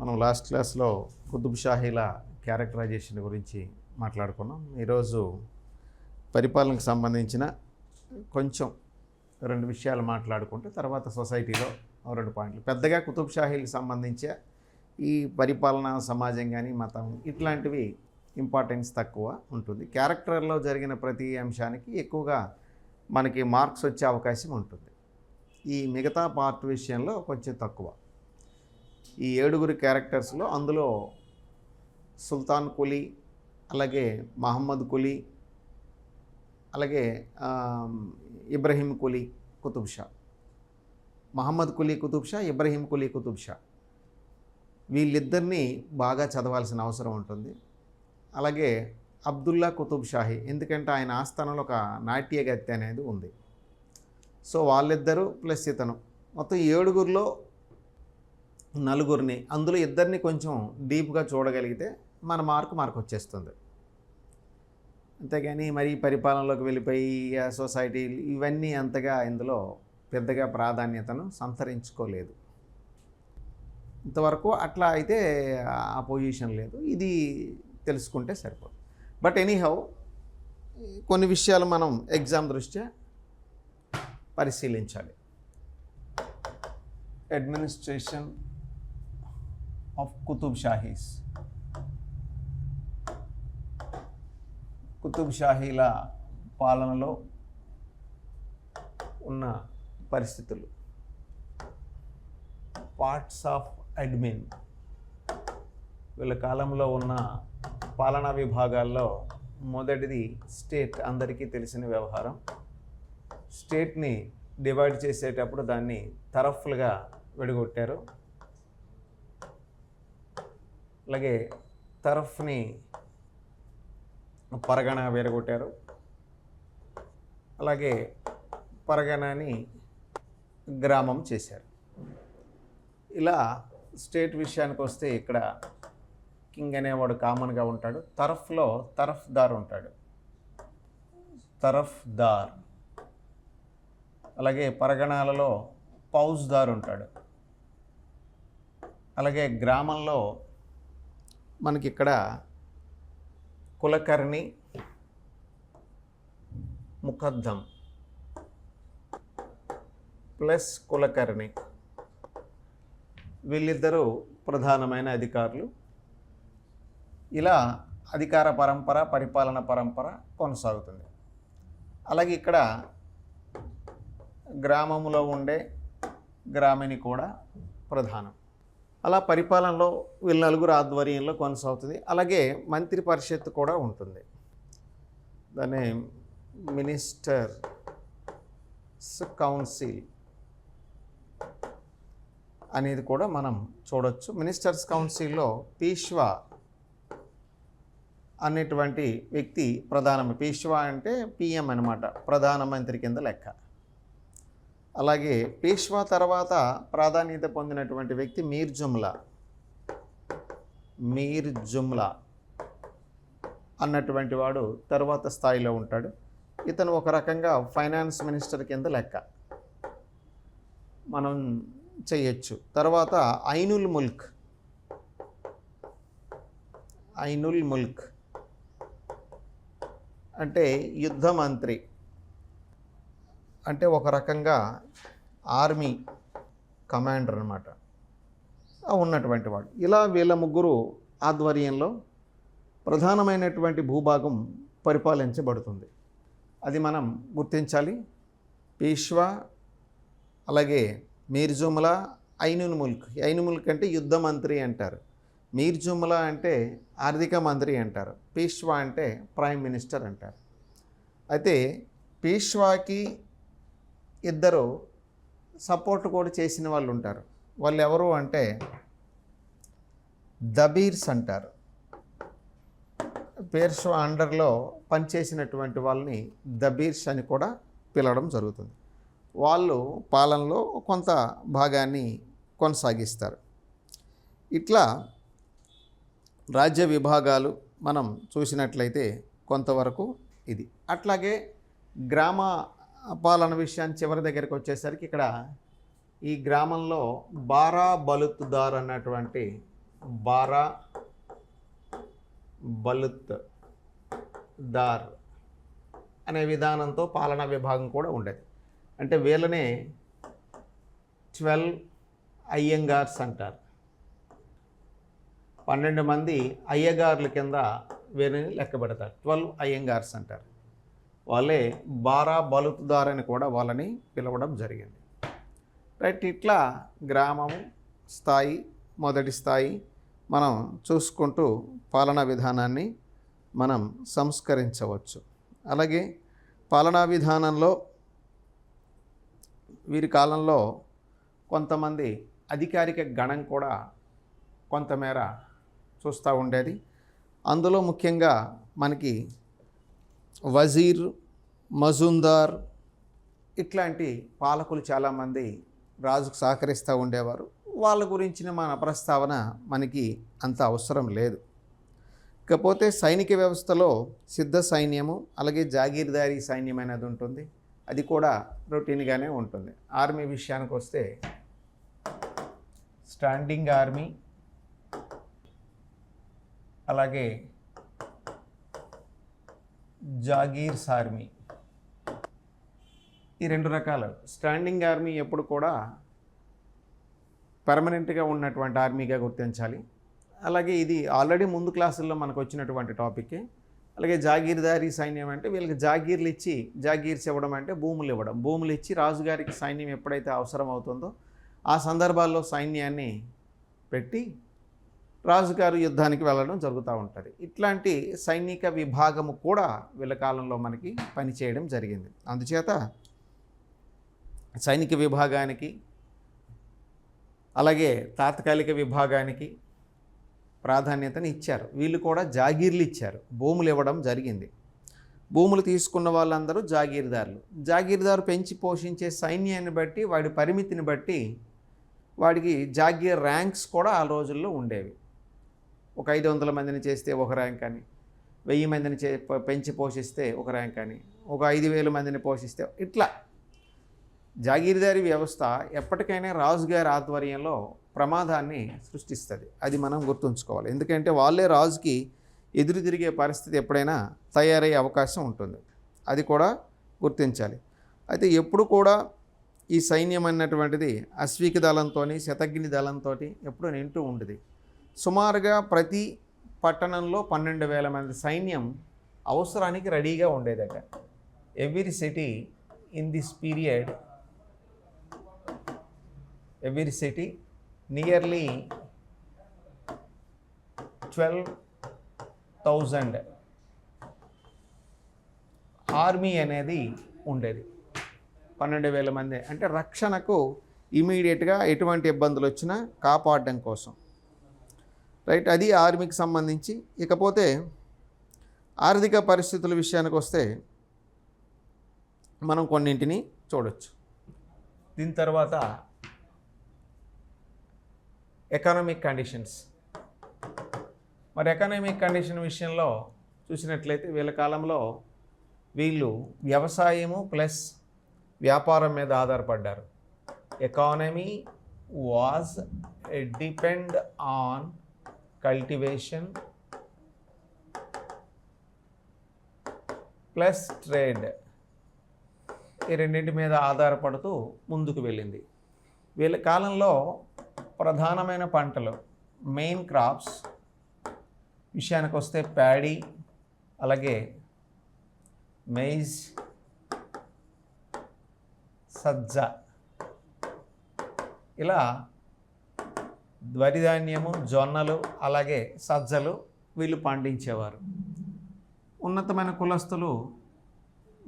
మనం లాస్ట్ క్లాస్లో కుతుబ్ షాహీల క్యారెక్టరైజేషన్ గురించి మాట్లాడుకున్నాం. ఈరోజు పరిపాలనకు సంబంధించిన కొంచెం రెండు విషయాలు మాట్లాడుకుంటే తర్వాత సొసైటీలో రెండు పాయింట్లు. పెద్దగా కుతుబ్ షాహీలకు సంబంధించే ఈ పరిపాలన సమాజం కానీ మతం ఇట్లాంటివి ఇంపార్టెన్స్ తక్కువ ఉంటుంది. క్యారెక్టర్లో జరిగిన ప్రతి అంశానికి ఎక్కువగా మనకి మార్క్స్ వచ్చే అవకాశం ఉంటుంది. ఈ మిగతా పార్ట్ విషయంలో కొంచెం తక్కువ. ఈ 7 క్యారెక్టర్స్లో అందులో సుల్తాన్ కులీ, అలాగే మహమ్మద్ కులీ, అలాగే ఇబ్రహీం కులీ కుతుబ్ షా, మహమ్మద్ కులీ కుతుబ్ షా, ఇబ్రహీం కులీ కుతుబ్ షా, వీళ్ళిద్దరినీ బాగా చదవాల్సిన అవసరం ఉంటుంది. అలాగే అబ్దుల్లా కుతుబ్ షాహీ, ఎందుకంటే ఆయన ఆస్థానంలో ఒక నాట్యగత్తె అనేది ఉంది. సో వాళ్ళిద్దరూ ప్లస్ ఇతను మొత్తం 7 4 అందులో ఇద్దరిని కొంచెం డీప్గా చూడగలిగితే మన మార్క్ వచ్చేస్తుంది. అంతేగాని మరి పరిపాలనలోకి వెళ్ళిపోయి సొసైటీ ఇవన్నీ అంతగా ఇందులో పెద్దగా ప్రాధాన్యతను సంతరించుకోలేదు. ఇంతవరకు అట్లా అయితే ఆ పొజిషన్ లేదు. ఇది తెలుసుకుంటే సరిపోదు. బట్ ఎనీహౌ కొన్ని విషయాలు మనం ఎగ్జామ్ దృష్ట్యా పరిశీలించాలి. అడ్మినిస్ట్రేషన్ ఆఫ్ కుతుబ్ షాహీస్, కుతుబ్ షాహీల పాలనలో ఉన్న పరిస్థితులు, పార్ట్స్ ఆఫ్ అడ్మిన్, వీళ్ళ కాలంలో ఉన్న పాలనా విభాగాల్లో మొదటిది స్టేట్. అందరికీ తెలిసిన వ్యవహారం. స్టేట్ని డివైడ్ చేసేటప్పుడు దాన్ని తరఫ్లుగా విడగొట్టారు. అలాగే తరఫ్ని పరగణ విడగొట్టారు. అలాగే పరగణని గ్రామం చేశారు. ఇలా స్టేట్ విషయానికి వస్తే ఇక్కడ కింగ్ అనేవాడు కామన్గా ఉంటాడు. తరఫ్లో తరఫ్దార్ ఉంటాడు, తరఫ్దార్. అలాగే పరగణాలలో పౌజ్దార్ ఉంటాడు. అలాగే గ్రామంలో మనకి ఇక్కడ కులకర్ణి, ముఖద్దం ప్లస్ కులకర్ణి, వీళ్ళిద్దరూ ప్రధానమైన అధికారులు. ఇలా అధికార పరంపర, పరిపాలన పరంపర కొనసాగుతుంది. అలాగే ఇక్కడ గ్రామంలో ఉండే గ్రామిణి కూడా ప్రధానం. అలా పరిపాలనలో వీళ్ళ 4 ఆధ్వర్యంలో కొనసాగుతుంది. అలాగే మంత్రి పరిషత్ కూడా ఉంటుంది. దాన్ని మినిస్టర్స్ కౌన్సిల్ అనేది కూడా మనం చూడొచ్చు. మినిస్టర్స్ కౌన్సిల్లో పీష్వా అనేటువంటి వ్యక్తి ప్రధాన. పీష్వా అంటే పిఎం అన్నమాట, ప్రధానమంత్రి కింద లెక్క. అలాగే పీష్వా తర్వాత ప్రాధాన్యత పొందినటువంటి వ్యక్తి మీర్ జుమ్లా అన్నటువంటి వాడు తర్వాత స్థాయిలో ఉంటాడు. ఇతను ఒక రకంగా ఫైనాన్స్ మినిస్టర్ కింద లెక్క మనం చేయొచ్చు. తర్వాత ఐనుల్ ముల్క్ అంటే యుద్ధ మంత్రి, అంటే ఒక రకంగా ఆర్మీ కమాండర్ అన్నమాట ఉన్నటువంటి వాడు. ఇలా వీళ్ళ 3 ఆధ్వర్యంలో ప్రధానమైనటువంటి భూభాగం పరిపాలించబడుతుంది. అది మనం గుర్తించాలి. పీష్వా, అలాగే మీర్ జుమ్లా, ఐనుల్ ముల్క్ అంటే యుద్ధ మంత్రి అంటారు. మీర్ జుమ్లా అంటే ఆర్థిక మంత్రి అంటారు. పీష్వా అంటే ప్రైమ్ మినిస్టర్ అంటారు. అయితే పీష్వాకి ఇద్దరు సపోర్ట్ కూడా చేసిన వాళ్ళు ఉంటారు. వాళ్ళు ఎవరు అంటే దబీర్స్ అంటారు. పీష్వా అండర్లో పనిచేసినటువంటి వాళ్ళని దబీర్స్ అని కూడా పిలవడం జరుగుతుంది. వాళ్ళు పాలనలో కొంత భాగాన్ని కొనసాగిస్తారు. ఇట్లా రాజ్య విభాగాలు మనం చూసినట్లయితే కొంతవరకు ఇది. అట్లాగే గ్రామ పాలన విషయాన్ని చివరి దగ్గరికి వచ్చేసరికి ఇక్కడ ఈ గ్రామంలో బారా బలుత్దార్ అన్నటువంటి బారా బలుత్ దార్ అనే విధానంతో పాలనా విభాగం కూడా ఉండేది. అంటే వీళ్ళనే 12 అయ్యంగార్స్ అంటారు. 12 మంది అయ్యగార్ల కింద వీరిని లెక్క పెడతారు. 12 అయ్యంగార్స్ అంటారు. వాళ్ళే బారా బలుతుదార్ అని కూడా వాళ్ళని పిలవడం జరిగింది. రైట్, ఇట్లా గ్రామము స్థాయి, మొదటి స్థాయి మనం చూసుకుంటూ పాలనా విధానాన్ని మనం సంస్కరించవచ్చు. అలాగే పాలనా విధానంలో వీరి కాలంలో కొంతమంది అధికారిక గణం కూడా కొంతమేర చూస్తూ ఉండేది. అందులో ముఖ్యంగా మనకి వజీర్, మజుందార్ ఇట్లాంటి పాలకులు చాలామంది రాజుకు సహకరిస్తూ ఉండేవారు. వాళ్ళ గురించిన మన ప్రస్తావన మనకి అంత అవసరం లేదు. ఇకపోతే సైనిక వ్యవస్థలో సిద్ధ సైన్యము, అలాగే జాగీర్దారీ సైన్యం అనేది ఉంటుంది. అది కూడా రొటీన్గానే ఉంటుంది. ఆర్మీ విషయానికి వస్తే స్టాండింగ్ ఆర్మీ, అలాగే జాగీర్స్ ఆర్మీ, ఈ 2 రకాలు. స్టాండింగ్ ఆర్మీ ఎప్పుడు కూడా పర్మనెంట్గా ఉన్నటువంటి ఆర్మీగా గుర్తించాలి. అలాగే ఇది ఆల్రెడీ ముందు క్లాసుల్లో మనకు వచ్చినటువంటి టాపికే. అలాగే జాగీర్దారీ సైన్యం అంటే వీళ్ళకి జాగీర్లు ఇచ్చి, జాగీర్స్ ఇవ్వడం అంటే భూములు ఇవ్వడం. భూములు ఇచ్చి రాజుగారికి సైన్యం ఎప్పుడైతే అవసరం అవుతుందో ఆ సందర్భాల్లో సైన్యాన్ని పెట్టి రాజుగారు యుద్ధానికి వెళ్ళడం జరుగుతూ ఉంటుంది. ఇట్లాంటి సైనిక విభాగము కూడా వీళ్ళ కాలంలో మనకి పనిచేయడం జరిగింది. అందుచేత సైనిక విభాగానికి, అలాగే తాత్కాలిక విభాగానికి ప్రాధాన్యతని ఇచ్చారు. వీళ్ళు కూడా జాగీర్లు ఇచ్చారు, భూములు ఇవ్వడం జరిగింది. భూములు తీసుకున్న వాళ్ళందరూ జాగీర్దారులు. జాగీర్దారు పెంచి పోషించే సైన్యాన్ని బట్టి, వాడి పరిమితిని బట్టి వాడికి జాగీర్ ర్యాంక్స్ కూడా ఆ రోజుల్లో ఉండేవి. ఒక 500 మందిని చేస్తే ఒక ర్యాంక్ అని, 1000 మందిని పెంచి పోషిస్తే ఒక ర్యాంక్ అని, ఒక 5000 మందిని పోషిస్తే ఇట్లా జాగీర్దారీ వ్యవస్థ ఎప్పటికైనా రాజుగారి ఆధ్వర్యంలో ప్రమాదాన్ని సృష్టిస్తుంది. అది మనం గుర్తుంచుకోవాలి. ఎందుకంటే వాళ్ళే రాజుకి ఎదురు తిరిగే పరిస్థితి ఎప్పుడైనా తయారయ్యే అవకాశం ఉంటుంది. అది కూడా గుర్తించాలి. అయితే ఎప్పుడు కూడా ఈ సైన్యం అన్నటువంటిది అశ్విక దళంతో, శతఘ్ని దళంతో ఎప్పుడు నింటూ ఉండేది. సుమారుగా ప్రతి పట్టణంలో 12,000 మంది సైన్యం అవసరానికి రెడీగా ఉండేదట. Every city in this period, every city nearly 12,000 army అనేది ఉండేది. 12,000 మంది అంటే రక్షణకు ఇమీడియట్గా ఎటువంటి ఇబ్బందులు వచ్చినా కాపాడడం కోసం. రైట్, అది ఆర్మీకి సంబంధించి. ఇకపోతే ఆర్థిక పరిస్థితుల విషయానికి వస్తే మనం కొన్నింటిని చూడొచ్చు. దీని తర్వాత ఎకనామిక్ కండిషన్స్. మరి ఎకనామిక్ కండిషన్ విషయంలో చూసినట్లయితే వీళ్ళ కాలంలో వీళ్ళు వ్యవసాయము ప్లస్ వ్యాపారం మీద ఆధారపడ్డారు. Economy was depend on cultivation plus trade. ఈ రెండింటి మీద ఆధారపడుతూ ముందుకు వెళ్ళింది. వీళ్ళ కాలంలో ప్రధానమైన పంటలు, మెయిన్ క్రాప్స్ విషయానికి వస్తే ప్యాడీ, అలాగే మెయిజ్, సజ్జ, ఇలా వరి ధాన్యము, జొన్నలు, అలాగే సజ్జలు వీళ్ళు పండించేవారు. ఉన్నతమైన కులస్తులు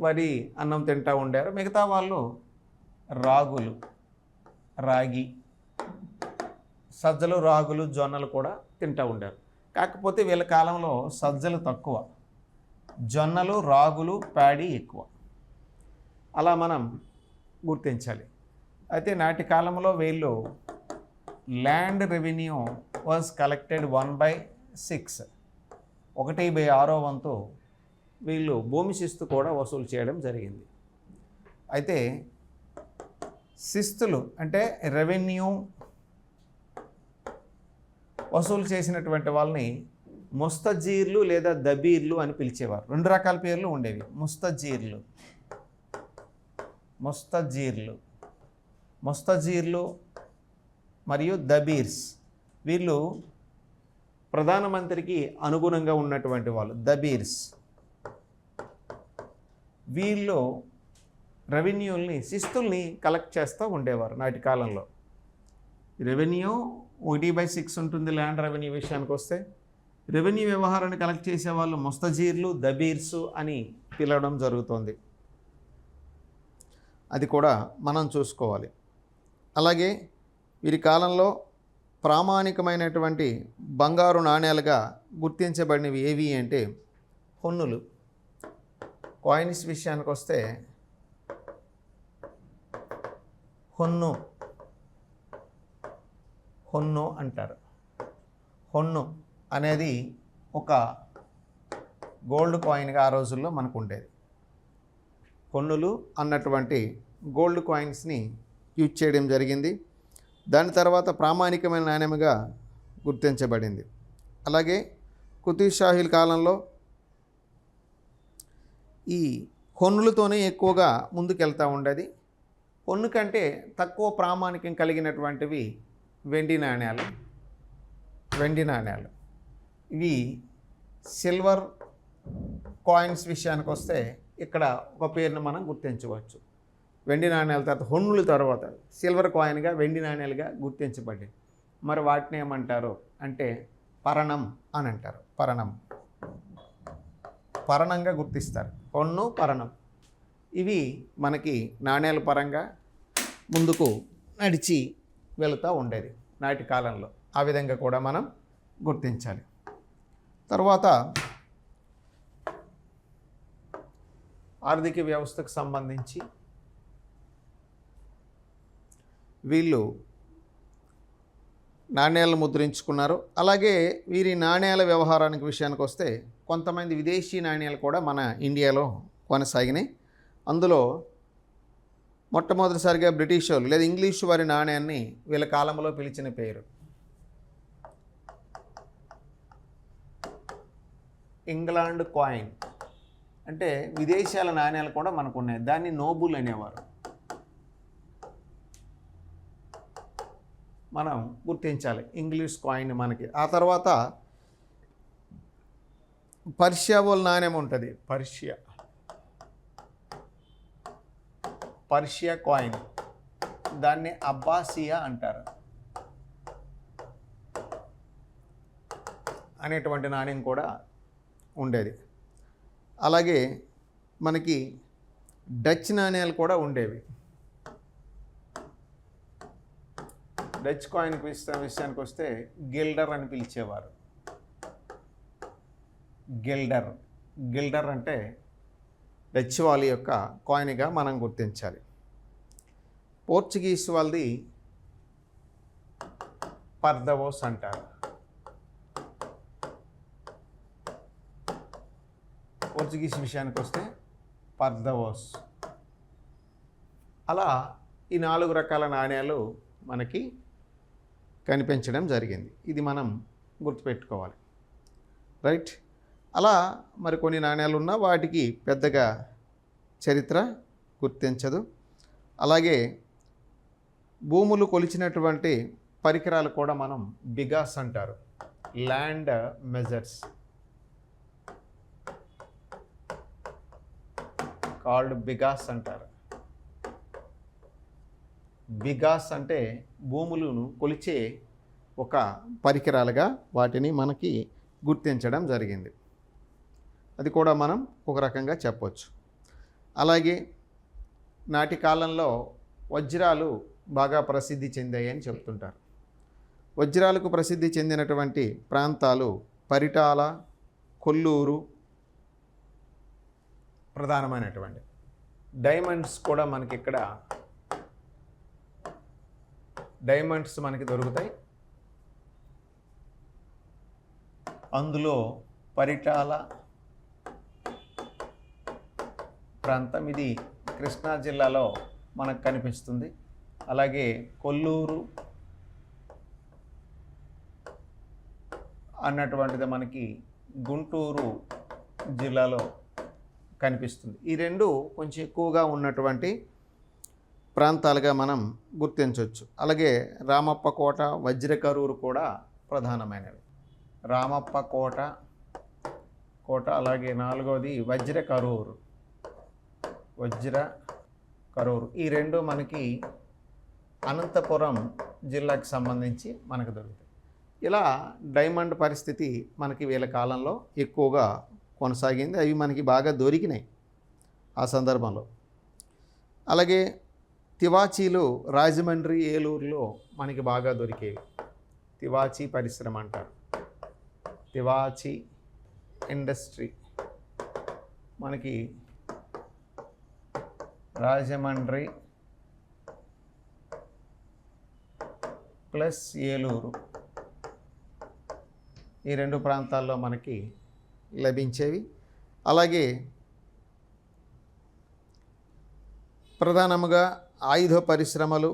వరి అన్నం తింటూ ఉండారు. మిగతా వాళ్ళు రాగులు, రాగి, సజ్జలు, రాగులు, జొన్నలు కూడా తింటూ ఉండారు. కాకపోతే వీళ్ళ కాలంలో సజ్జలు తక్కువ, జొన్నలు, రాగులు, ప్యాడీ ఎక్కువ. అలా మనం గుర్తించాలి. అయితే నాటి కాలంలో వీళ్ళు ల్యాండ్ రెవెన్యూ వాజ్ కలెక్టెడ్ 1/6, 1/6 వంతు వీళ్ళు భూమి శిస్తు కూడా వసూలు చేయడం జరిగింది. అయితే శిస్తులు అంటే రెవెన్యూ వసూలు చేసినటువంటి వాళ్ళని ముస్తజీర్లు లేదా దబీర్లు అని పిలిచేవారు. 2 రకాల పేర్లు ఉండేవి. ముస్తజీర్లు మరియు దబీర్స్. వీళ్ళు ప్రధానమంత్రికి అనుగుణంగా ఉన్నటువంటి వాళ్ళు దబీర్స్. వీళ్ళు రెవెన్యూల్ని, శిస్తుల్ని కలెక్ట్ చేస్తూ ఉండేవారు నాటి కాలంలో. రెవెన్యూ 1/6 ఉంటుంది ల్యాండ్ రెవెన్యూ విషయానికి వస్తే. రెవెన్యూ వ్యవహారాన్ని కలెక్ట్ చేసేవాళ్ళు ముస్తజీర్లు, దబీర్సు అని పిలవడం జరుగుతుంది. అది కూడా మనం చూసుకోవాలి. అలాగే వీరి కాలంలో ప్రామాణికమైనటువంటి బంగారు నాణేలుగా గుర్తించబడినవి ఏవి అంటే హొన్నులు. కాయిన్స్ విషయానికి వస్తే హొన్ను అంటారు. హొన్ను అనేది ఒక గోల్డ్ కాయిన్గా ఆ రోజుల్లో మనకు ఉండేది. హొన్నులు అన్నటువంటి గోల్డ్ కాయిన్స్ని యూజ్ చేయడం జరిగింది. దాని తర్వాత ప్రామాణికమైన నాణ్యముగా గుర్తించబడింది. అలాగే కుతుబ్ షాహీల కాలంలో ఈ హొన్నులతోనే ఎక్కువగా ముందుకెళ్తూ ఉండేది. హొన్ను కంటే తక్కువ ప్రామాణికం కలిగినటువంటివి వెండి నాణ్యాలు. ఇవి సిల్వర్ కాయిన్స్ విషయానికి వస్తే ఇక్కడ ఒక పేరును మనం గుర్తించవచ్చు. వెండి నాణ్యాల తర్వాత హొన్నుల తర్వాత సిల్వర్ కాయిన్గా వెండి నాణ్యాలుగా గుర్తించబడ్డాయి. మరి వాటిని ఏమంటారు అంటే పరణం అని అంటారు. పరణంగా గుర్తిస్తారు. హొన్ను, పరణం ఇవి మనకి నాణ్యాల పరంగా ముందుకు నడిచి వెళుతూ ఉండేది నాటి కాలంలో. ఆ విధంగా కూడా మనం గుర్తించాలి. తర్వాత ఆర్థిక వ్యవస్థకు సంబంధించి వీళ్ళు నాణ్యాలను ముద్రించుకున్నారు. అలాగే వీరి నాణ్యాల వ్యవహారానికి విషయానికి వస్తే కొంతమంది విదేశీ నాణ్యాలు కూడా మన ఇండియాలో కొనసాగినాయి. అందులో మొట్టమొదటిసారిగా బ్రిటిష్ వాళ్ళు లేదా ఇంగ్లీష్ వారి నాణ్యాన్ని వీళ్ళ కాలంలో పిలిచిన పేరు ఇంగ్లాండ్ కాయిన్. అంటే విదేశాల నాణ్యాలు కూడా మనకు ఉన్నాయి. దాన్ని నోబుల్ అనేవారు. మనం గుర్తించాలి ఇంగ్లీష్ కాయిన్ మనకి. ఆ తర్వాత పర్షియా వాళ్ళ నాణ్యం ఉంటుంది. పర్షియా కాయిన్, దాన్ని అబ్బాసియా అంటారు. అనేటువంటి నాణ్యం కూడా ఉండేది. అలాగే మనకి డచ్ నాణ్యాలు కూడా ఉండేవి. డచ్ కాయిన్ విషయానికి వస్తే గిల్డర్ అని పిలిచేవారు. గిల్డర్ అంటే డచ్ వాళ్ళ యొక్క కాయిన్గా మనం గుర్తించాలి. పోర్చుగీస్ వాళ్ళది పర్దవోస్ అంటారు. పోర్చుగీస్ విషయానికి వస్తే పర్దవోస్. అలా ఈ 4 రకాల నాణ్యాలు మనకి కనిపించడం జరిగింది. ఇది మనం గుర్తుపెట్టుకోవాలి. రైట్. అలా మరికొన్ని నాణ్యాలు ఉన్నా వాటికి పెద్దగా చరిత్ర గుర్తించదు. అలాగే భూములు కొలిచినటువంటి పరికరాలు కూడా మనం బిగాస్ అంటారు. ల్యాండ్ మెజర్స్ కాల్డ్ బిగాస్ అంటారు. బిగాస్ అంటే భూములను కొలిచే ఒక పరికరాలుగా వాటిని మనకి గుర్తించడం జరిగింది. అది కూడా మనం ఒక రకంగా చెప్పవచ్చు. అలాగే నాటి కాలంలో వజ్రాలు బాగా ప్రసిద్ధి చెందాయని చెప్తుంటారు. వజ్రాలకు ప్రసిద్ధి చెందినటువంటి ప్రాంతాలు పరిటాల, కొల్లూరు ప్రధానమైనటువంటి. డైమండ్స్ కూడా మనకి ఇక్కడ డైమండ్స్ మనకి దొరుకుతాయి. అందులో పరిటాల ప్రాంతం, ఇది కృష్ణా జిల్లాలో మనకు కనిపిస్తుంది. అలాగే కొల్లూరు, అన్నటువంటిది మనకి గుంటూరు జిల్లాలో కనిపిస్తుంది. ఈ రెండు కొంచెం ఎక్కువగా ఉన్నటువంటి ప్రాంతాలుగా మనం గుర్తించవచ్చు. అలాగే రామప్ప కోట, వజ్రకరూరు కూడా ప్రధానమైనవి. రామప్ప కోట అలాగే నాలుగవది వజ్రకరూరు. ఈ రెండు మనకి అనంతపురం జిల్లాకి సంబంధించి మనకు దొరుకుతాయి. ఇలా డైమండ్ పరిస్థితి మనకి వీళ్ళ కాలంలో ఎక్కువగా కొనసాగింది. అవి మనకి బాగా దొరికినాయి ఆ సందర్భంలో. అలాగే తివాచీలు రాజమండ్రి, ఏలూరులో మనకి బాగా దొరికేవి. తివాచీ పరిశ్రమ అంటారు. తివాచీ ఇండస్ట్రీ మనకి రాజమండ్రి ప్లస్ ఏలూరు ఈ రెండు ప్రాంతాల్లో మనకి లభించేవి. అలాగే ప్రధానముగా ఆయుధ పరిశ్రమలు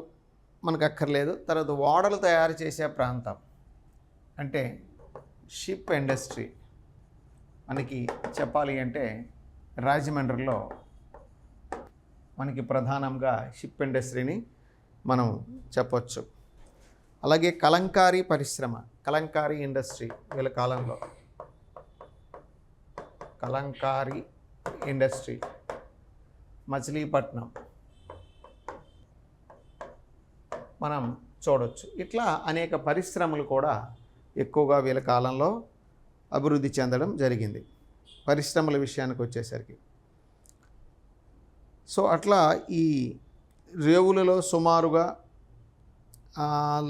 మనకు అక్కర్లేదు. తర్వాత ఓడలు తయారు చేసే ప్రాంతం అంటే షిప్ ఇండస్ట్రీ మనకి చెప్పాలి అంటే రాజమండ్రిలో మనకి ప్రధానంగా షిప్ ఇండస్ట్రీని మనం చెప్పొచ్చు. అలాగే కలంకారీ పరిశ్రమ, కలంకారీ ఇండస్ట్రీ వీళ్ళ కాలంలో కలంకారీ ఇండస్ట్రీ మచిలీపట్నం మనం చూడవచ్చు. ఇట్లా అనేక పరిశ్రమలు కూడా ఎక్కువగా వీళ్ళ కాలంలో అభివృద్ధి చెందడం జరిగింది. పరిశ్రమల విషయానికి వచ్చేసరికి సో అట్లా ఈ రేవులలో సుమారుగా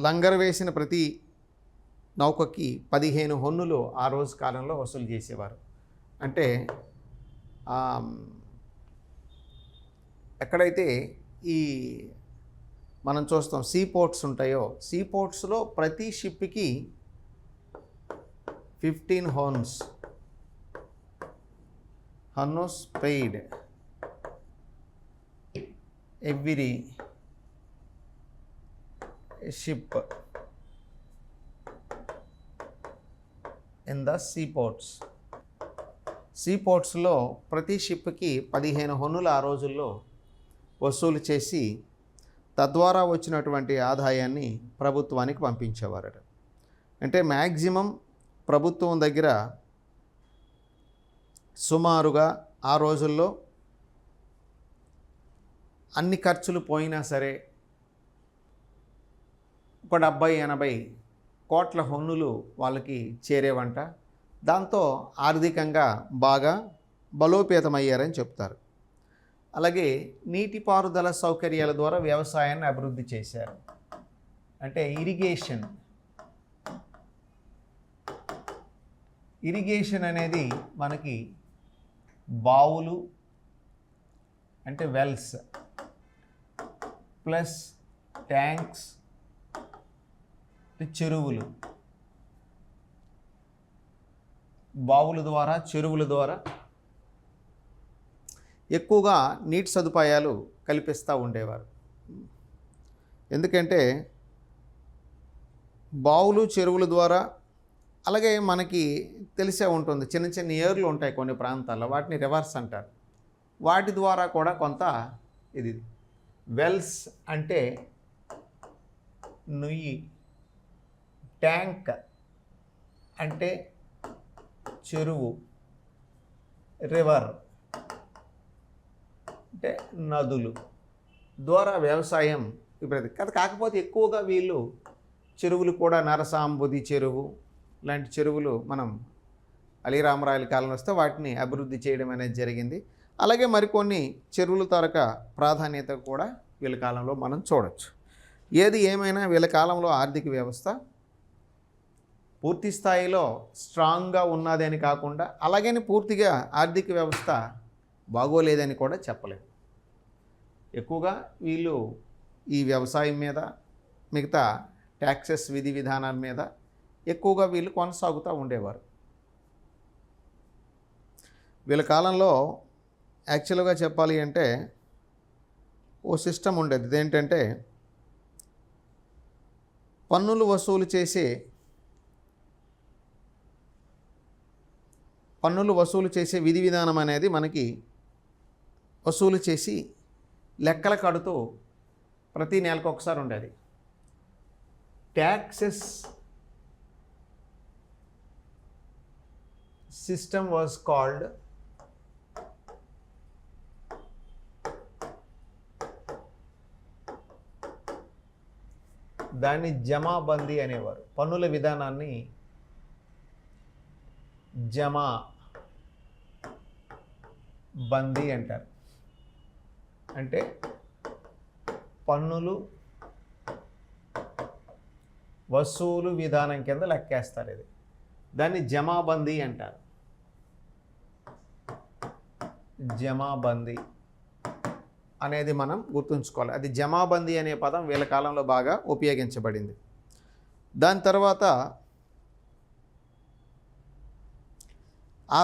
లంగర వేసిన ప్రతి నౌకకి 15 హొన్నులు ఆ రోజు కాలంలో వసూలు చేసేవారు. అంటే ఎక్కడైతే ఈ మనం చూస్తాం సీ పోర్ట్స్ ఉంటాయో, సీ పోర్ట్స్లో ప్రతి షిప్కి 15 హన్నోస్ paid every ship in the sea ports. Sea పోర్ట్స్లో ప్రతి షిప్కి 15 హొన్నులు ఆ రోజుల్లో వసూలు చేసి తద్వారా వచ్చినటువంటి ఆదాయాన్ని ప్రభుత్వానికి పంపించేవారట. అంటే మ్యాక్సిమం ప్రభుత్వం దగ్గర సుమారుగా ఆ రోజుల్లో అన్ని ఖర్చులు పోయినా సరే ఒక 70-80 కోట్ల హొన్నులు వాళ్ళకి చేరేవంట. దాంతో ఆర్థికంగా బాగా బలోపేతమయ్యారని చెప్తారు. అలాగే నీటిపారుదల సౌకర్యాల ద్వారా వ్యవసాయాన్ని అభివృద్ధి చేశారు. అంటే ఇరిగేషన్ అనేది మనకి బావులు అంటే వెల్స్ ప్లస్ ట్యాంక్స్ చెరువులు, బావుల ద్వారా చెరువుల ద్వారా ఎక్కువగా నీటి సదుపాయాలు కల్పిస్తూ ఉండేవారు. ఎందుకంటే బావులు చెరువుల ద్వారా, అలాగే మనకి తెలిసే ఉంటుంది చిన్న చిన్న ఏర్లు ఉంటాయి కొన్ని ప్రాంతాల్లో, వాటిని రివర్స్ అంటారు. వాటి ద్వారా కూడా కొంత ఇది వెల్స్ అంటే నుయ్యి, ట్యాంక్ అంటే చెరువు, రివర్ అంటే నదులు ద్వారా వ్యవసాయం విపరీతం కదా. కాకపోతే ఎక్కువగా వీళ్ళు చెరువులు కూడా నరసాంబుది చెరువు లాంటి చెరువులు మనం అలీరామరాయల కాలం వస్తే వాటిని అభివృద్ధి చేయడం అనేది జరిగింది. అలాగే మరికొన్ని చెరువుల తరక ప్రాధాన్యత కూడా వీళ్ళ కాలంలో మనం చూడవచ్చు. ఏది ఏమైనా వీళ్ళ కాలంలో ఆర్థిక వ్యవస్థ పూర్తి స్థాయిలో స్ట్రాంగ్గా ఉన్నదని కాకుండా అలాగని పూర్తిగా ఆర్థిక వ్యవస్థ బాగోలేదని కూడా చెప్పలేము. ఎక్కువగా వీళ్ళు ఈ వ్యవసాయం మీద, మిగతా ట్యాక్సెస్ విధి విధానాల మీద ఎక్కువగా వీళ్ళు కొనసాగుతూ ఉండేవారు. వీళ్ళ కాలంలో యాక్చువల్గా చెప్పాలి అంటే ఓ సిస్టమ్ ఉండేది. ఇదేంటంటే పన్నులు వసూలు చేసే పన్నులు వసూలు చేసే విధి విధానం అనేది మనకి వసూలు చేసి లెక్కలు కడుతూ ప్రతి నెలకు ఒకసారి ఉండేది. ట్యాక్సెస్ సిస్టమ్ వాజ్ కాల్డ్ దాన్ని జమాబందీ అనేవారు. పన్నుల విధానాన్ని జమా బందీ అంటారు. అంటే పన్నులు వసూలు విధానం కింద లెక్కేస్తారు. ఇది దాన్ని జమాబందీ అంటారు. జమాబందీ అనేది మనం గుర్తుంచుకోవాలి. అది జమాబందీ అనే పదం వీళ్ళ కాలంలో బాగా ఉపయోగించబడింది. దాని తర్వాత ఆ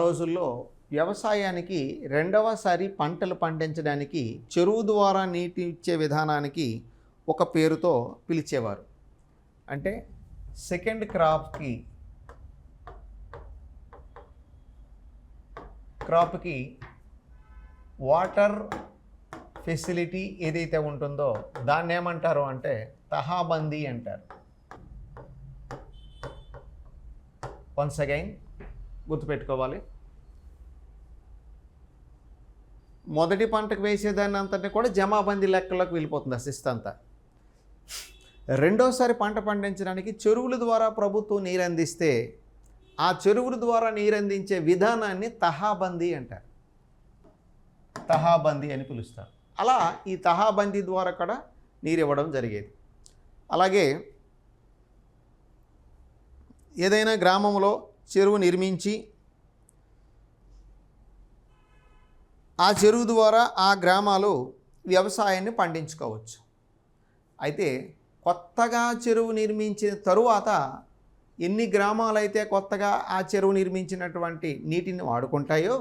రోజుల్లో వ్యవసాయానికి రెండవసారి పంటలు పండించడానికి చెరువు ద్వారా నీటి ఇచ్చే విధానానికి ఒక పేరుతో పిలిచేవారు. అంటే సెకండ్ క్రాప్కి వాటర్ ఫెసిలిటీ ఏదైతే ఉంటుందో దాన్ని ఏమంటారు అంటే తహాబందీ అంటారు. వన్స్ అగైన్ గుర్తుపెట్టుకోవాలి. మొదటి పంటకు వేసేదాన్ని అంతటి కూడా జమాబందీ లెక్కలోకి వెళ్ళిపోతుంది ఆ శిస్తు అంతా. రెండోసారి పంట పండించడానికి చెరువుల ద్వారా ప్రభుత్వం నీరు అందిస్తే ఆ చెరువుల ద్వారా నీరు అందించే విధానాన్ని తహాబందీ అంటారు. తహాబందీ అని పిలుస్తారు. అలా ఈ తహాబందీ ద్వారా కూడా నీరు ఇవ్వడం జరిగేది. అలాగే ఏదైనా గ్రామంలో చెరువు నిర్మించి ఆ చెరువు ద్వారా ఆ గ్రామాలు వ్యవసాయాన్ని పండించుకోవచ్చు. అయితే కొత్తగా చెరువు నిర్మించిన తరువాత ఎన్ని గ్రామాలైతే కొత్తగా ఆ చెరువు నిర్మించినటువంటి నీటిని వాడుకుంటాయో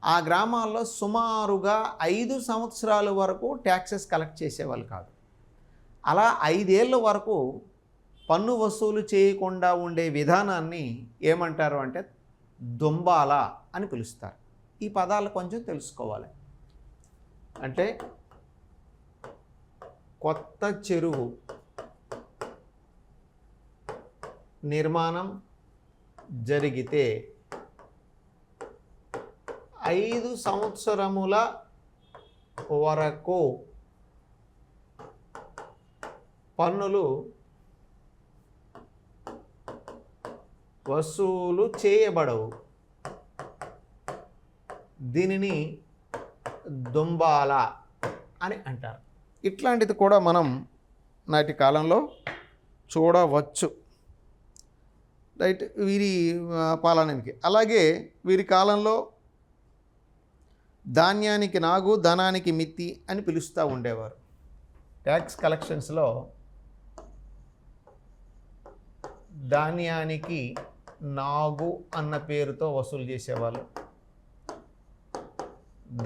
ఆ గ్రామాల్లో సుమారుగా 5 సంవత్సరాల వరకు ట్యాక్సెస్ కలెక్ట్ చేసేవాళ్ళు కాదు. అలా 5 ఏళ్ళ వరకు పన్ను వసూలు చేయకుండా ఉండే విధానాన్ని ఏమంటారు అంటే దుంబాల అని పిలుస్తారు. ఈ పదాలు కొంచెం తెలుసుకోవాలి. అంటే కొత్త చెరువు నిర్మాణం జరిగితే 5 సంవత్సరముల వరకు పన్నులు వసూలు చేయబడవు. దీనిని దుంబాల అని అంటారు. ఇట్లాంటిది కూడా మనం నాటి కాలంలో చూడవచ్చు. రైట్, వీరి పాలనకి. అలాగే వీరి కాలంలో ధాన్యానికి నాగు ధనానికి మిత్తి అని పిలుస్తూ ఉండేవారు. ట్యాక్స్ కలెక్షన్స్లో ధాన్యానికి నాగు అన్న పేరుతో వసూలు చేసేవాళ్ళు,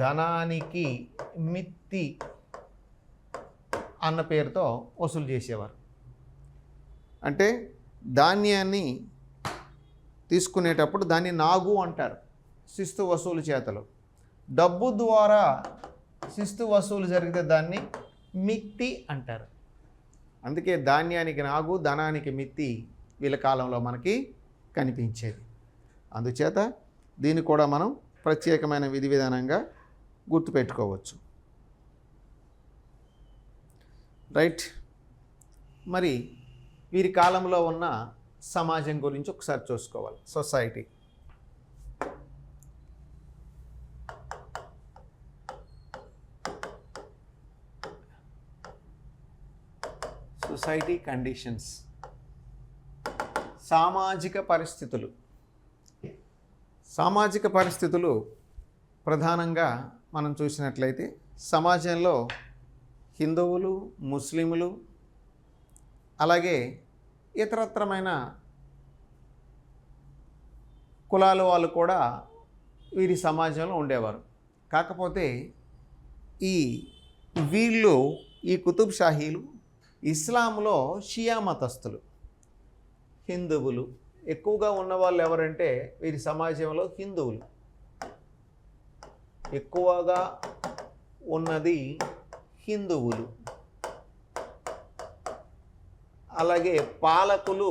ధనానికి మిత్తి అన్న పేరుతో వసూలు చేసేవారు. అంటే ధాన్యాన్ని తీసుకునేటప్పుడు దాన్ని నాగు అంటారు, శిస్తు వసూలు చేతలు. డబ్బు ద్వారా శిస్తు వసూలు జరిగితే దాన్ని మిత్తి అంటారు. అందుకే ధాన్యానికి నాగు ధనానికి మిత్తి వీళ్ళ కాలంలో మనకి కనిపించేది. అందుచేత దీన్ని కూడా మనం ప్రత్యేకమైన విధి విధానంగా గుర్తుపెట్టుకోవచ్చు. రైట్, మరి వీరి కాలంలో ఉన్న సమాజం గురించి ఒకసారి చూసుకోవాలి. సొసైటీ కండిషన్స్, సామాజిక పరిస్థితులు ప్రధానంగా మనం చూసినట్లయితే సమాజంలో హిందువులు, ముస్లింలు, అలాగే ఇతరత్రమైన కులాల వాళ్ళు కూడా వీరి సమాజంలో ఉండేవారు. కాకపోతే ఈ కుతుబ్ షాహీలు ఇస్లాంలో షియా మతస్థులు, హిందువులు ఎక్కువగా ఉన్న వాళ్ళు ఎవరంటే వీరి సమాజంలో హిందువులు. ఎక్కువగా ఉన్నది హిందువులు. అలాగే పాలకులు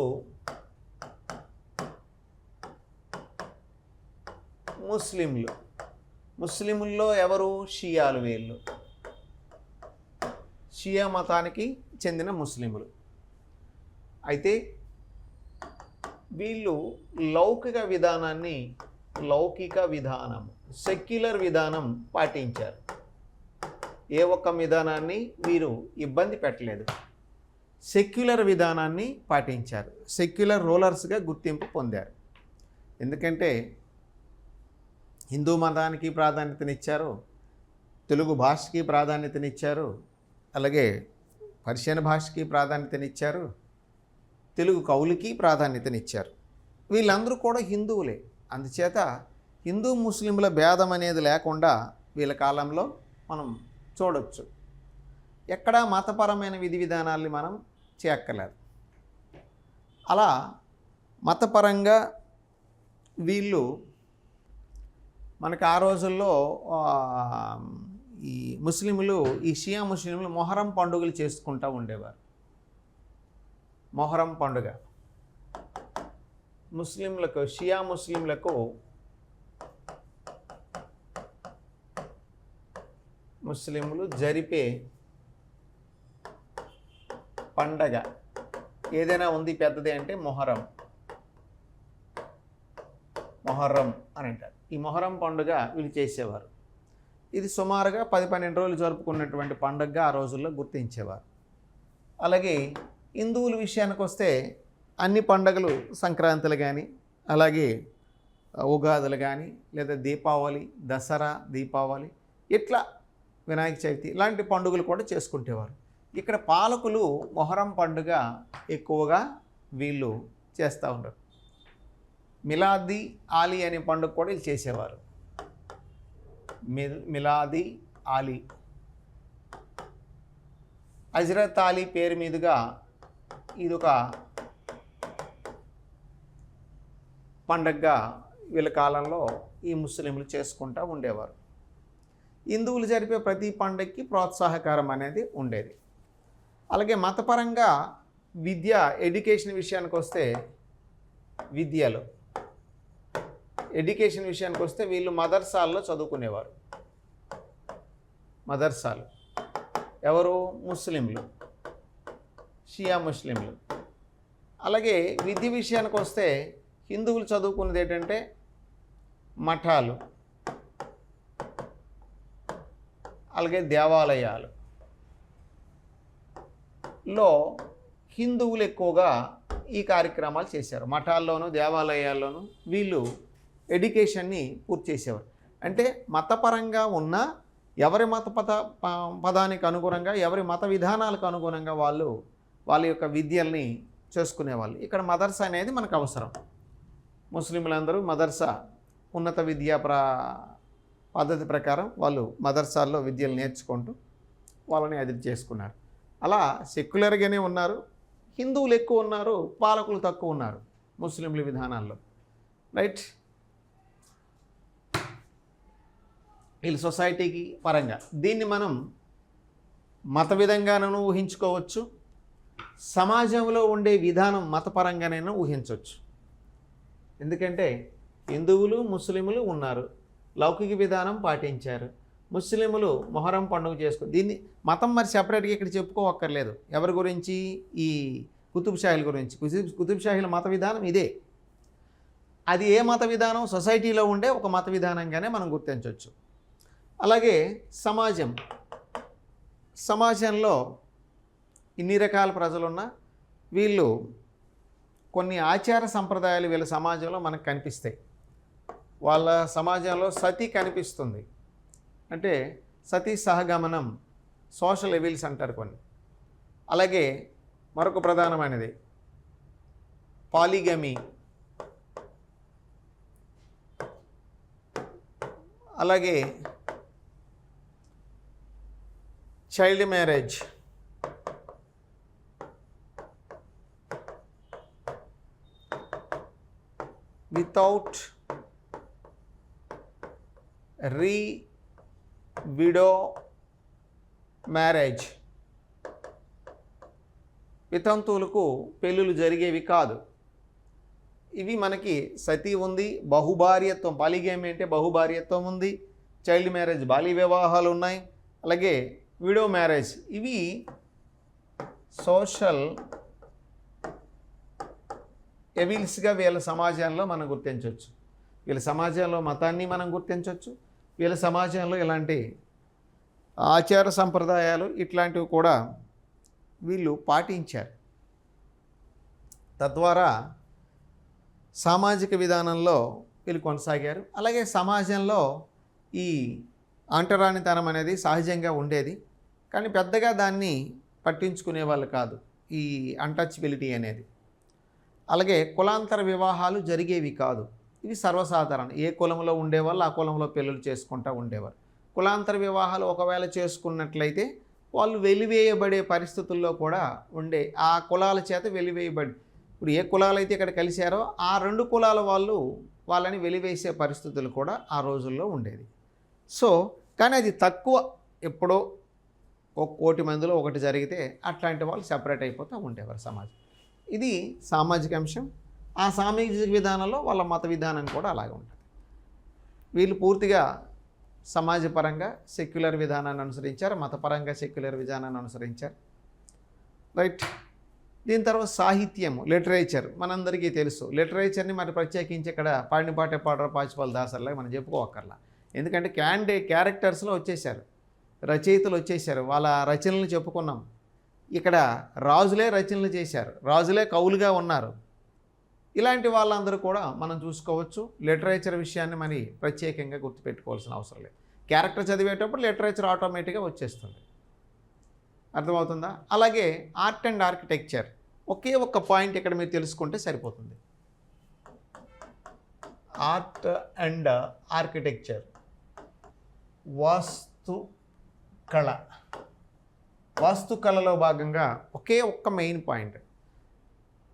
ముస్లింలు. ముస్లింల్లో ఎవరు? షియాలు. వీళ్ళు షియా మతానికి చెందిన ముస్లింలు. అయితే వీళ్ళు లౌకిక విధానం సెక్యులర్ విధానం పాటించారు. ఏ ఒక్క విధానాన్ని వీరు ఇబ్బంది పెట్టలేదు. సెక్యులర్ విధానాన్ని పాటించారు. సెక్యులర్ రూలర్స్గా గుర్తింపు పొందారు. ఎందుకంటే హిందూ మతానికి ప్రాధాన్యతనిచ్చారు, తెలుగు భాషకి ప్రాధాన్యతనిచ్చారు, అలాగే పర్షియన్ భాషకి ప్రాధాన్యతనిచ్చారు, తెలుగు కవులకి ప్రాధాన్యతనిచ్చారు. వీళ్ళందరూ కూడా హిందువులే. అందుచేత హిందూ ముస్లింల భేదం అనేది లేకుండా వీళ్ళ కాలంలో మనం చూడొచ్చు. ఎక్కడా మతపరమైన విధి విధానాల్ని మనం చేయక్కర్లేదు. అలా మతపరంగా వీళ్ళు మనకు ఆ రోజుల్లో ఈ ముస్లింలు, ఈ షియా ముస్లింలు మొహరం పండుగలు చేసుకుంటూ ఉండేవారు. మొహరం పండుగ ముస్లింలకు, షియా ముస్లింలకు ముస్లింలు జరిపే పండగ ఏదైనా ఉంది పెద్దది అంటే మొహరం అని అంటారు. ఈ మొహరం పండుగ వీళ్ళు చేసేవారు. ఇది సుమారుగా 10-12 రోజులు జరుపుకున్నటువంటి పండుగగా ఆ రోజుల్లో గుర్తించేవారు. అలాగే హిందువుల విషయానికి వస్తే అన్ని పండుగలు, సంక్రాంతులు కానీ, అలాగే ఉగాదులు కానీ, లేదా దీపావళి, దసరా, దీపావళి, ఇట్లా వినాయక చవితి ఇలాంటి పండుగలు కూడా చేసుకుంటేవారు. ఇక్కడ పాలకులు మొహరం పండుగ ఎక్కువగా వీళ్ళు చేస్తూ ఉంటారు. మిలాది ఆలీ అనే పండుగ కూడా వీళ్ళు చేసేవారు. మిలాది ఆలీ, హజ్రత్ అలీ పేరు మీదుగా ఇదొక పండగగా వీళ్ళ కాలంలో ఈ ముస్లింలు చేసుకుంటూ ఉండేవారు. హిందువులు జరిపే ప్రతి పండగకి ప్రోత్సాహకరం అనేది ఉండేది. అలాగే మతపరంగా ఎడ్యుకేషన్ విషయానికి వస్తే ఎడ్యుకేషన్ విషయానికి వస్తే వీళ్ళు మదర్సాల్లో చదువుకునేవారు. మదర్సాలు ఎవరు? ముస్లింలు, షియా ముస్లింలు. అలాగే విద్య విషయానికి వస్తే హిందువులు చదువుకున్నది ఏంటంటే మఠాలు, అలాగే దేవాలయాలలో హిందువులు ఎక్కువగా ఈ కార్యక్రమాలు చేశారు. మఠాల్లోనూ దేవాలయాల్లోనూ వీళ్ళు ఎడ్యుకేషన్ని పూర్తి చేసేవారు. అంటే మతపరంగా ఉన్న ఎవరి పదానికి అనుగుణంగా, ఎవరి మత విధానాలకు అనుగుణంగా వాళ్ళ యొక్క విద్యల్ని చేసుకునేవాళ్ళు. ఇక్కడ మదర్సా అనేది మనకు అవసరం. ముస్లింలందరూ మదర్సా ఉన్నత విద్యా పద్ధతి ప్రకారం వాళ్ళు మదర్సాల్లో విద్యలు నేర్చుకుంటూ వాళ్ళని అది చేసుకున్నారు. అలా సెక్యులర్గానే ఉన్నారు. హిందువులు ఎక్కువ ఉన్నారు, పాలకులు తక్కువ ఉన్నారు ముస్లింల విధానాల్లో. రైట్. వీళ్ళు సొసైటీకి పరంగా దీన్ని మనం మత విధంగానూ ఊహించుకోవచ్చు, సమాజంలో ఉండే విధానం మతపరంగానైనా ఊహించవచ్చు. ఎందుకంటే హిందువులు, ముస్లింలు ఉన్నారు, లౌకిక విధానం పాటించారు. ముస్లింలు మొహరం పండుగ దీన్ని మతం మరి సెపరేట్గా ఇక్కడ చెప్పుకోవక్కర్లేదు. ఎవరి గురించి? ఈ కుతుబ్షాహీల గురించి. కుతుబ్షాహీల మత విధానం ఇదే. అది ఏ మత విధానం? సొసైటీలో ఉండే ఒక మత విధానంగానే మనం గుర్తించవచ్చు. అలాగే సమాజంలో ఇన్ని రకాల ప్రజలున్నా వీళ్ళు కొన్ని ఆచార సంప్రదాయాలు వీళ్ళ సమాజంలో మనకు కనిపిస్తాయి. వాళ్ళ సమాజంలో సతీ కనిపిస్తుంది. అంటే సతీ సహగమనం, సోషల్ ఎవిల్స్ అంటారు కొన్ని. అలాగే మరొక ప్రధానమైనది పాలిగమీ, అలాగే child marriage, without widow marriage, వితంతువులకు పెళ్ళిళ్ళు జరిగేవి కాదు. ఇవి మనకి సతీ ఉంది, బహుభార్యత్వం, పాలిగేమి అంటే బహుభార్యత్వం ఉంది, చైల్డ్ మ్యారేజ్ బాల్య వివాహాలు ఉన్నాయి, అలాగే విడో మ్యారేజ్. ఇవి సోషల్ ఎవిల్స్గా వీళ్ళ సమాజంలో మనం గుర్తించవచ్చు. వీళ్ళ సమాజంలో మతాన్ని మనం గుర్తించవచ్చు. వీళ్ళ సమాజంలో ఇలాంటి ఆచార సంప్రదాయాలు ఇట్లాంటివి కూడా వీళ్ళు పాటించారు. తద్వారా సామాజిక విధానంలో వీళ్ళు కొనసాగారు. అలాగే సమాజంలో ఈ అంటరానితనం అనేది సహజంగా ఉండేది, కానీ పెద్దగా దాన్ని పట్టించుకునే వాళ్ళు కాదు, ఈ అన్టచబిలిటీ అనేది. అలాగే కులాంతర వివాహాలు జరిగేవి కాదు, ఇవి సర్వసాధారణం. ఏ కులంలో ఉండేవాళ్ళు ఆ కులంలో పెళ్ళిళ్ళు చేసుకుంటూ ఉండేవారు. కులాంతర వివాహాలు ఒకవేళ చేసుకున్నట్లయితే వాళ్ళు వెలివేయబడే పరిస్థితుల్లో కూడా ఉండే, ఆ కులాల చేత వెలివేయబడి, ఇప్పుడు ఏ కులాలు అయితే ఇక్కడ కలిశారో ఆ రెండు కులాల వాళ్ళని వెలివేసే పరిస్థితులు కూడా ఆ రోజుల్లో ఉండేది. సో కానీ అది తక్కువ, ఎప్పుడో 1,00,00,000 మందిలో ఒకటి జరిగితే అట్లాంటి వాళ్ళు సెపరేట్ అయిపోతూ ఉండేవారు సమాజం. ఇది సామాజిక అంశం. ఆ సామాజిక విధానంలో వాళ్ళ మత విధానం కూడా అలాగే ఉంటుంది. వీళ్ళు పూర్తిగా సమాజపరంగా సెక్యులర్ విధానాన్ని అనుసరించారు, మతపరంగా సెక్యులర్ విధానాన్ని అనుసరించారు. రైట్. దీని తర్వాత సాహిత్యము, లిటరేచర్ మనందరికీ తెలుసు. లిటరేచర్ని మరి ప్రత్యేకించి ఇక్కడ పాడినపాటే పాడర పాచిపాల దాసర్లాగా మనం చెప్పుకోవక్కర్లా. ఎందుకంటే క్యారెక్టర్స్లో వచ్చేసారు, రచయితలు వచ్చేసారు, వాళ్ళ రచనలు చెప్పుకున్నాం. ఇక్కడ రాజులే రచనలు చేశారు, రాజులే కవులుగా ఉన్నారు. ఇలాంటి వాళ్ళందరూ కూడా మనం చూసుకోవచ్చు. లిటరేచర్ విషయాన్ని మరి ప్రత్యేకంగా గుర్తుపెట్టుకోవాల్సిన అవసరం లేదు. క్యారెక్టర్ చదివేటప్పుడు లిటరేచర్ ఆటోమేటిక్గా వచ్చేస్తుంది. అర్థమవుతుందా? అలాగే ఆర్ట్ అండ్ ఆర్కిటెక్చర్, ఒకే ఒక్క పాయింట్ ఇక్కడ మీరు తెలుసుకుంటే సరిపోతుంది. ఆర్ట్ అండ్ ఆర్కిటెక్చర్, వాస్తుకళ. వాస్తుకళలో భాగంగా ఒకే ఒక్క మెయిన్ పాయింట్,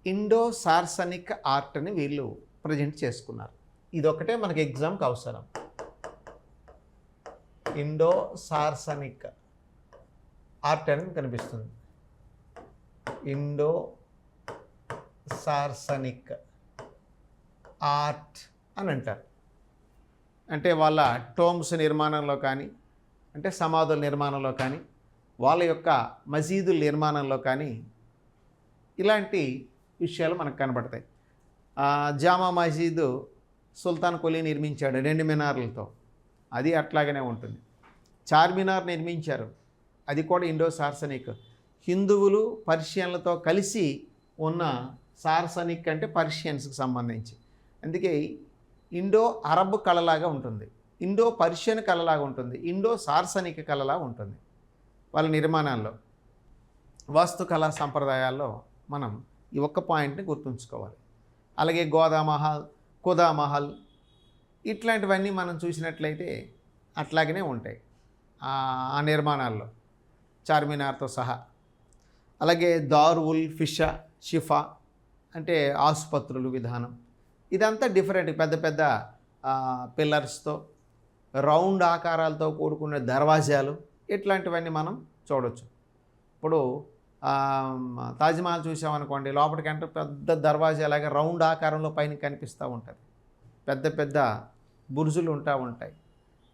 ఇండో సార్సనిక్ ఆర్ట్ని వీళ్ళు ప్రజెంట్ చేసుకున్నారు. ఇదొకటే మనకి ఎగ్జామ్కి అవసరం. ఇండో సార్సనిక్ ఆర్ట్ అని కనిపిస్తుంది. ఇండో సార్సనిక్ ఆర్ట్ అని అంటారు. అంటే వాళ్ళ టోమ్స్ నిర్మాణంలో కానీ, అంటే సమాధుల నిర్మాణంలో కానీ, వాళ్ళ యొక్క మసీదుల నిర్మాణంలో కానీ ఇలాంటి విషయాలు మనకు కనబడతాయి. జామా మసీదు సుల్తాన్ కొలీ నిర్మించాడు 2 మినార్లతో, అది అట్లాగనే ఉంటుంది. చార్మినార్ నిర్మించారు, అది కూడా ఇండో సార్సనిక్. హిందువులు పర్షియన్లతో కలిసి ఉన్న సార్సనిక్ అంటే పర్షియన్స్కి సంబంధించి. అందుకే ఇండో అరబ్ కళలాగా ఉంటుంది, ఇండో పర్షియన్ కళలాగా ఉంటుంది, ఇండో సార్సనిక్ కళలా ఉంటుంది వాళ్ళ నిర్మాణాల్లో. వాస్తుకళా సంప్రదాయాల్లో మనం ఈ ఒక్క పాయింట్ని గుర్తుంచుకోవాలి. అలాగే గోదామహల్, కుదామహల్ ఇట్లాంటివన్నీ మనం చూసినట్లయితే అట్లాగనే ఉంటాయి ఆ నిర్మాణాల్లో, చార్మినార్తో సహా. అలాగే దారుల్ షిఫా అంటే ఆసుపత్రులు విధానం, ఇదంతా డిఫరెంట్. పెద్ద పెద్ద పిల్లర్స్తో, రౌండ్ ఆకారాలతో కూడుకున్న దర్వాజాలు, ఇట్లాంటివన్నీ మనం చూడవచ్చు. ఇప్పుడు తాజ్మహల్ చూసామనుకోండి, లోపలికి అంటే పెద్ద దర్వాజా లాగా రౌండ్ ఆకారంలో పైన కనిపిస్తూ ఉంటుంది. పెద్ద పెద్ద బుర్జులు ఉంటాయి,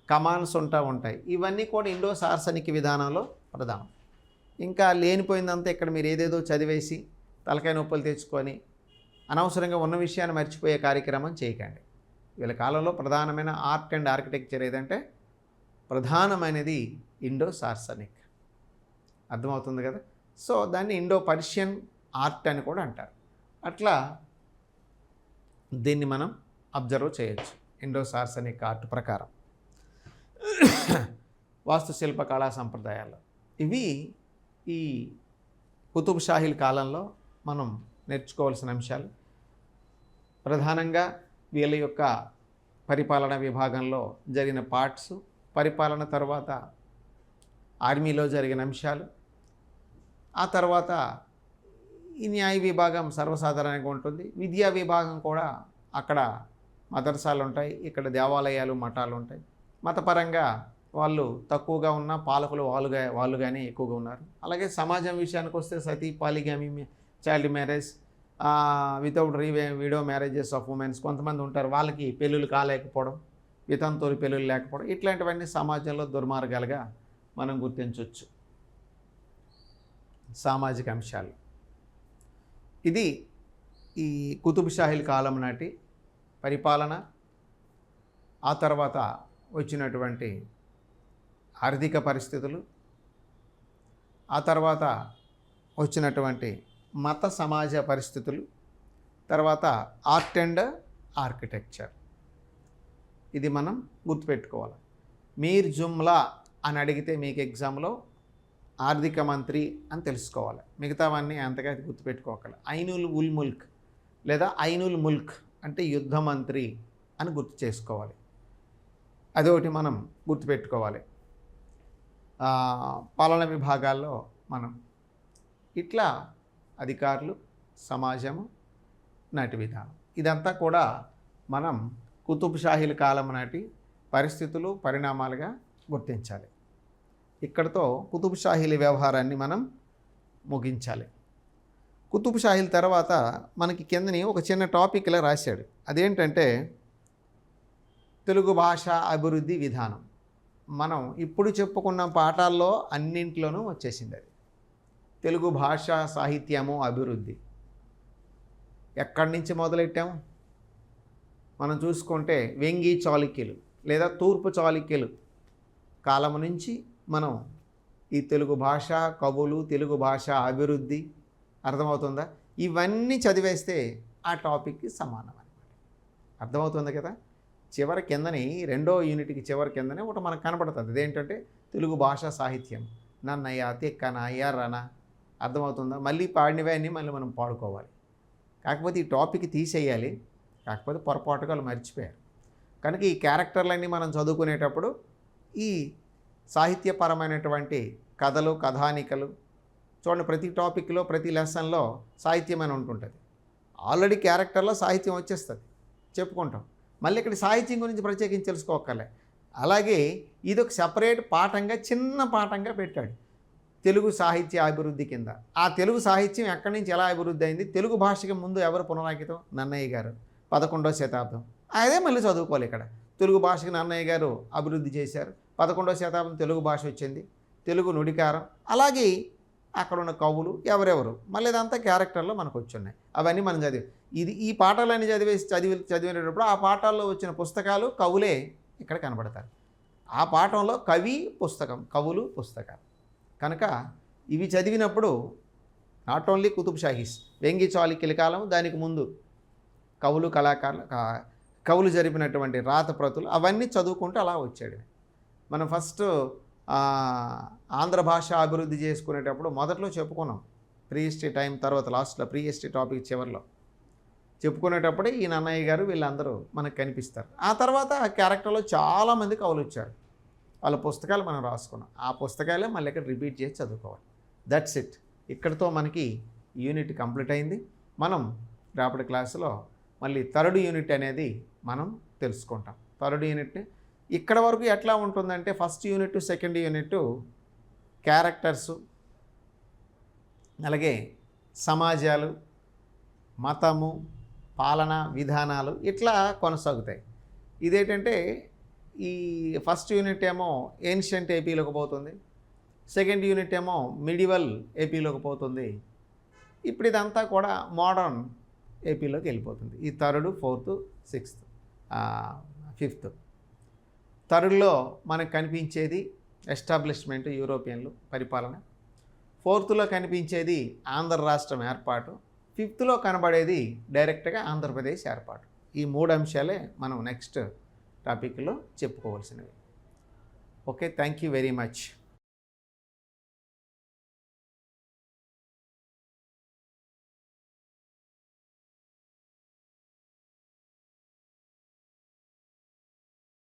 కమాన్స్ ఉంటాయి. ఇవన్నీ కూడా ఇండో సార్సనిక్ విధానంలో ప్రధానం. ఇంకా లేనిపోయిందంతా ఇక్కడ మీరు ఏదేదో చదివేసి తలకాయ నొప్పులు తెచ్చుకొని అనవసరంగా ఉన్న విషయాన్ని మర్చిపోయే కార్యక్రమం చేయకండి. వీళ్ళ కాలంలో ప్రధానమైన ఆర్ట్ అండ్ ఆర్కిటెక్చర్ ఏదంటే ప్రధానమైనది ఇండో సార్సనిక్. అర్థమవుతుంది కదా? సో దాన్ని ఇండో పర్షియన్ ఆర్ట్ అని కూడా అంటారు. అట్లా దీన్ని మనం అబ్జర్వ్ చేయొచ్చు ఇండో సార్సనిక్ ఆర్ట్ ప్రకారం. వాస్తుశిల్ప కళా సంప్రదాయాలు ఇవి ఈ కుతుబ్ షాహీల కాలంలో మనం నేర్చుకోవాల్సిన అంశాలు. ప్రధానంగా వీళ్ళ యొక్క పరిపాలన విభాగంలో జరిగిన పార్ట్స్, పరిపాలన తర్వాత ఆర్మీలో జరిగిన అంశాలు, ఆ తర్వాత ఈ న్యాయ విభాగం సర్వసాధారణంగా ఉంటుంది. విద్యా విభాగం కూడా అక్కడ మదర్సాలు ఉంటాయి, ఇక్కడ దేవాలయాలు మఠాలు ఉంటాయి. మతపరంగా వాళ్ళు తక్కువగా ఉన్న పాలకులు వాళ్ళుగానే ఎక్కువగా ఉన్నారు. అలాగే సమాజం విషయానికి వస్తే sati, polygamy, child marriage, without widow marriages of womens కొంతమంది ఉంటారు, వాళ్ళకి పెళ్ళిళ్ళు కాలేకపోవడం, వితంతువులు పెళ్ళిళ్ళు లేకపోవడం, ఇట్లాంటివన్నీ సమాజంలో దుర్మార్గాలుగా మనం గుర్తించవచ్చు. సామాజిక అంశాలు ఇది ఈ కుతుబ్ షాహీల కాలం నాటి పరిపాలన, ఆ తర్వాత వచ్చినటువంటి ఆర్థిక పరిస్థితులు, ఆ తర్వాత వచ్చినటువంటి మత సమాజ పరిస్థితులు, తర్వాత ఆర్ట్ అండ్ ఆర్కిటెక్చర్. ఇది మనం గుర్తుపెట్టుకోవాలి. మీర్ జుమ్లా అని అడిగితే మీకు ఎగ్జామ్లో ఆర్థిక మంత్రి అని తెలుసుకోవాలి, మిగతావన్నీ అంతగా గుర్తుపెట్టుకోవాలి. ఐనుల్ ఉల్ ముల్క్ లేదా ఐనుల్ ముల్క్ అంటే యుద్ధ మంత్రి అని గుర్తు చేసుకోవాలి. అదొకటి మనం గుర్తుపెట్టుకోవాలి. పాలన విభాగాల్లో మనం ఇట్లా అధికారులు, సమాజము, నాటి విధానం, ఇదంతా కూడా మనం కుతుబ్ షాహీల కాలం నాటి పరిస్థితులు, పరిణామాలుగా గుర్తించాలి. ఇక్కడతో కుతుబ్ షాహీల వ్యవహారాన్ని మనం ముగించాలి. కుతుబ్ షాహీల తర్వాత మనకి కిందని ఒక చిన్న టాపిక్ ఇలా రాశాడు. అదేంటంటే తెలుగు భాష అభివృద్ధి విధానం. మనం ఇప్పుడు చెప్పుకున్న పాఠాల్లో అన్నింటిలోనూ వచ్చేసింది అది. తెలుగు భాష సాహిత్యము అభివృద్ధి ఎక్కడి నుంచి మొదలెట్టాము మనం చూసుకుంటే వెంగి చాళుక్యులు లేదా తూర్పు చాళుక్యులు కాలం నుంచి మనం ఈ తెలుగు భాష, కవులు, తెలుగు భాష అభివృద్ధి, అర్థమవుతుందా? ఇవన్నీ చదివేస్తే ఆ టాపిక్కి సమానం అన్నమాట. అర్థమవుతుంది కదా? చివరి కిందని రెండో యూనిట్కి చివరి కిందనే ఒకటి మనకు కనపడుతుంది. అదేంటంటే తెలుగు భాష సాహిత్యం, నన్నయ్య, తిక్కనయ్య, రన. అర్థమవుతుందా? మళ్ళీ పాడినవే అన్నీ మళ్ళీ మనం పాడుకోవాలి. కాకపోతే ఈ టాపిక్ తీసేయాలి, కాకపోతే పొరపాటుగా వాళ్ళు మర్చిపోయారు. కనుక ఈ క్యారెక్టర్లన్నీ మనం చదువుకునేటప్పుడు ఈ సాహిత్యపరమైనటువంటి కథలు, కథానికలు చూడండి, ప్రతి టాపిక్లో ప్రతి లెసన్లో సాహిత్యం అని ఉంటుంటుంది. ఆల్రెడీ క్యారెక్టర్లో సాహిత్యం వచ్చేస్తుంది, చెప్పుకుంటాం. మళ్ళీ ఇక్కడ సాహిత్యం గురించి ప్రత్యేకించి తెలుసుకోకర్లే. అలాగే ఇది ఒక సెపరేట్ పాఠంగా, చిన్న పాఠంగా పెట్టాడు తెలుగు సాహిత్య అభివృద్ధి కింద. ఆ తెలుగు సాహిత్యం ఎక్కడి నుంచి ఎలా అభివృద్ధి అయింది, తెలుగు భాషకి ముందు ఎవరు పునరాంకితం? నన్నయ్య గారు, 11వ శతాబ్దం. అదే మళ్ళీ చదువుకోవాలి. ఇక్కడ తెలుగు భాషకి నన్నయ్య గారు అభివృద్ధి చేశారు, 11వ శతాబ్దం తెలుగు భాష వచ్చింది, తెలుగు నుడికారం. అలాగే అక్కడ ఉన్న కవులు ఎవరెవరు, మళ్ళీ ఇదంతా క్యారెక్టర్లో మనకు వచ్చున్నాయి. అవన్నీ మనం ఈ పాఠాలన్నీ చదివేటప్పుడు ఆ పాఠాల్లో వచ్చిన పుస్తకాలు, కవులే ఇక్కడ కనబడతారు. ఆ పాఠంలో కవి పుస్తకం, కవులు పుస్తకాలు. కనుక ఇవి చదివినప్పుడు నాట్ ఓన్లీ కుతుబ్ షాహీస్, వెంగి చాళుక్యుల కాలం, దానికి ముందు కవులు, కళాకారులు, కవులు జరిపినటువంటి రాత ప్రతులు అవన్నీ చదువుకుంటూ అలా వచ్చాడు. మనం ఫస్ట్ ఆంధ్ర భాష అభివృద్ధి చేసుకునేటప్పుడు మొదట్లో చెప్పుకున్నాం, ప్రీ హిస్టరీ టైం తర్వాత లాస్ట్లో ప్రీ హిస్టరీ టాపిక్ చివరిలో చెప్పుకునేటప్పుడే ఈ నన్నయ్య గారు వీళ్ళందరూ మనకు కనిపిస్తారు. ఆ తర్వాత ఆ క్యారెక్టర్లో చాలామంది కవులు వచ్చారు, వాళ్ళ పుస్తకాలు మనం రాసుకున్నాం. ఆ పుస్తకాలే మళ్ళీ ఇక్కడ రిపీట్ చేసి చదువుకోవాలి. That's it. ఇక్కడితో మనకి యూనిట్ కంప్లీట్ అయింది. మనం రేపటి క్లాసులో మళ్ళీ థర్డ్ యూనిట్ అనేది మనం తెలుసుకుంటాం. థర్డ్ యూనిట్ ఇక్కడ వరకు ఎట్లా ఉంటుందంటే first unit, second unit characters, అలాగే సమాజాలు, మతము, పాలన విధానాలు ఇట్లా కొనసాగుతాయి. ఇదేంటంటే ఈ ఫస్ట్ యూనిట్ ఏమో ఏన్షియంట్ ఏపీలోకి పోతుంది, సెకండ్ యూనిట్ ఏమో మిడివల్ ఏపీలోకి పోతుంది. ఇప్పుడు ఇదంతా కూడా మోడర్న్ ఏపీలోకి వెళ్ళిపోతుంది. ఈ థర్డ్, ఫోర్త్, సిక్స్త్, ఫిఫ్త్. థర్డ్లో మనకు కనిపించేది ఎస్టాబ్లిష్మెంట్, యూరోపియన్లు పరిపాలన. ఫోర్త్లో కనిపించేది ఆంధ్ర రాష్ట్రం ఏర్పాటు. ఫిఫ్త్లో కనబడేది డైరెక్ట్గా ఆంధ్రప్రదేశ్ ఏర్పాటు. ఈ 3 అంశాలే మనం నెక్స్ట్ టాపిక్లో చెప్పుకోవాల్సినవి. Okay, thank you very much.